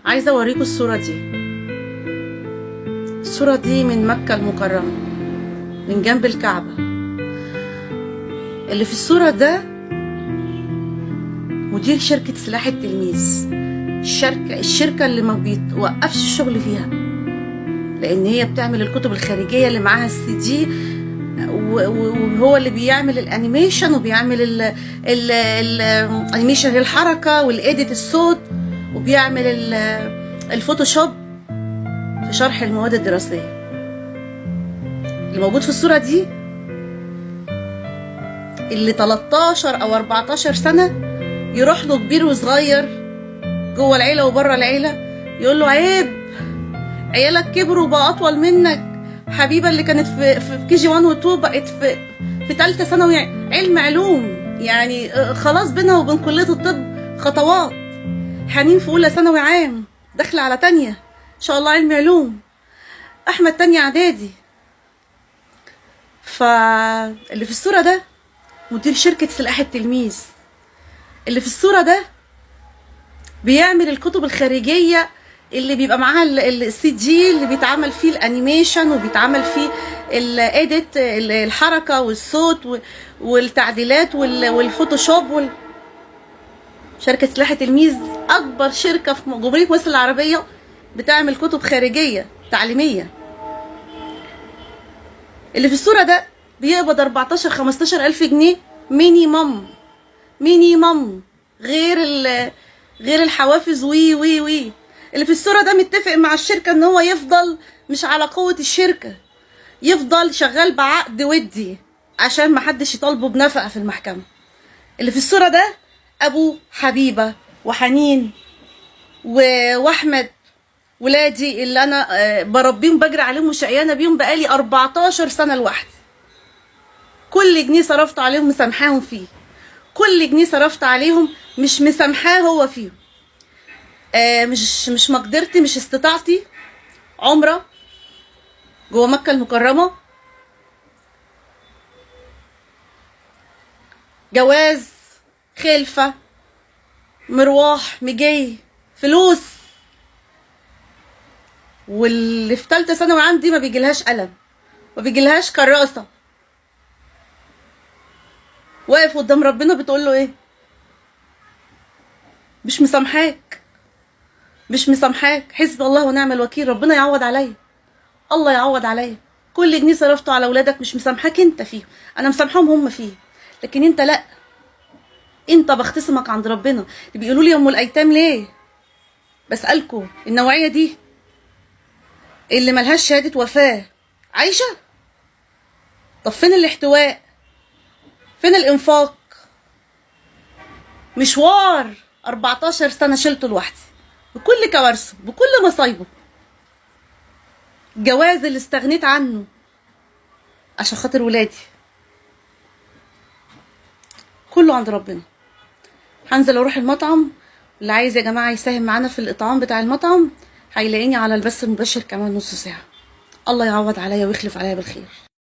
عايزه اوريكم الصوره دي. الصوره دي من مكه المكرمه، من جنب الكعبه. اللي في الصوره ده مدير شركه سلاح التلميذ، الشركه اللي ما بيتوقفش الشغل فيها، لان هي بتعمل الكتب الخارجيه اللي معاها السي دي، وهو اللي بيعمل الانيميشن، وبيعمل الانيميشن الحركه والايديت الصوت، وبيعمل الفوتوشوب في شرح المواد الدراسيه. اللي موجود في الصوره دي اللي 13 او 14 سنه يروح له كبير وصغير جوه العيله وبره العيله يقول له عيب، عيالك كبروا وبقى اطول منك. حبيبه اللي كانت في كي جي 1 و 2 بقت في ثالثه ثانوي علوم، يعني خلاص بينها وبين كليه الطب خطوات. حنين في اولى ثانوي عام داخله على تانية ان شاء الله علم علوم. احمد تانية اعدادي. فاللي في الصوره ده مدير شركه سلاح التلميذ. اللي في الصوره ده بيعمل الكتب الخارجيه اللي بيبقى معاها السي جي اللي بيتعمل فيه الانيميشن، وبيتعمل فيه الايديت الحركه والصوت والتعديلات والفوتوشوب. شركه سلاح التلميذ اكبر شركه في جمهوريه مصر العربيه بتعمل كتب خارجيه تعليميه. اللي في الصوره ده بيقبض 14 15 الف جنيه مينيمم، غير الحوافز وي. اللي في الصوره ده متفق مع الشركه ان هو يفضل مش على قوه الشركه، يفضل شغال بعقد ودي عشان محدش يطالبه بنفقه في المحكمه. اللي في الصوره ده ابو حبيبه وحنين واحمد، ولادي اللي انا بربيهم بجري عليهم وشقيانه بيهم بقالي 14 سنه لوحدي. كل جنيه صرفت عليهم مسامحاهم فيه، كل جنيه صرفت عليهم مش مسامحاه هو فيهم. مش مقدرتي، مش استطاعتي. عمره جوه مكه المكرمه، جواز، خلفه، مروح، مجي، فلوس. واللي في ثالثه ثانوي عندي ما بيجيلهاش قلم، ما بيجيلهاش كراسه. واقف قدام ربنا بتقول له ايه؟ مش مسامحاك. حسبي الله ونعم الوكيل. ربنا يعوض عليا، الله يعوض عليا. كل جنيه صرفته على اولادك مش مسامحاك انت فيه، انا مسامحاهم هم فيه، لكن انت لا، انت بختصمك عند ربنا. اللي بيقولوا لي ام الايتام ليه؟ بسالكم النوعيه دي اللي ملهاش شهاده وفاه عايشه؟ طب فين الاحتواء؟ فين الانفاق؟ مشوار 14 سنه شلته لوحدي بكل كوارثه بكل مصايبه. الجواز اللي استغنيت عنه عشان خاطر ولادي، كله عند ربنا. هنزل اروح المطعم، اللي عايز يا جماعه يساهم معانا في الاطعام بتاع المطعم هيلاقيني على البث المباشر كمان نص ساعه. الله يعوض عليا ويخلف عليا بالخير.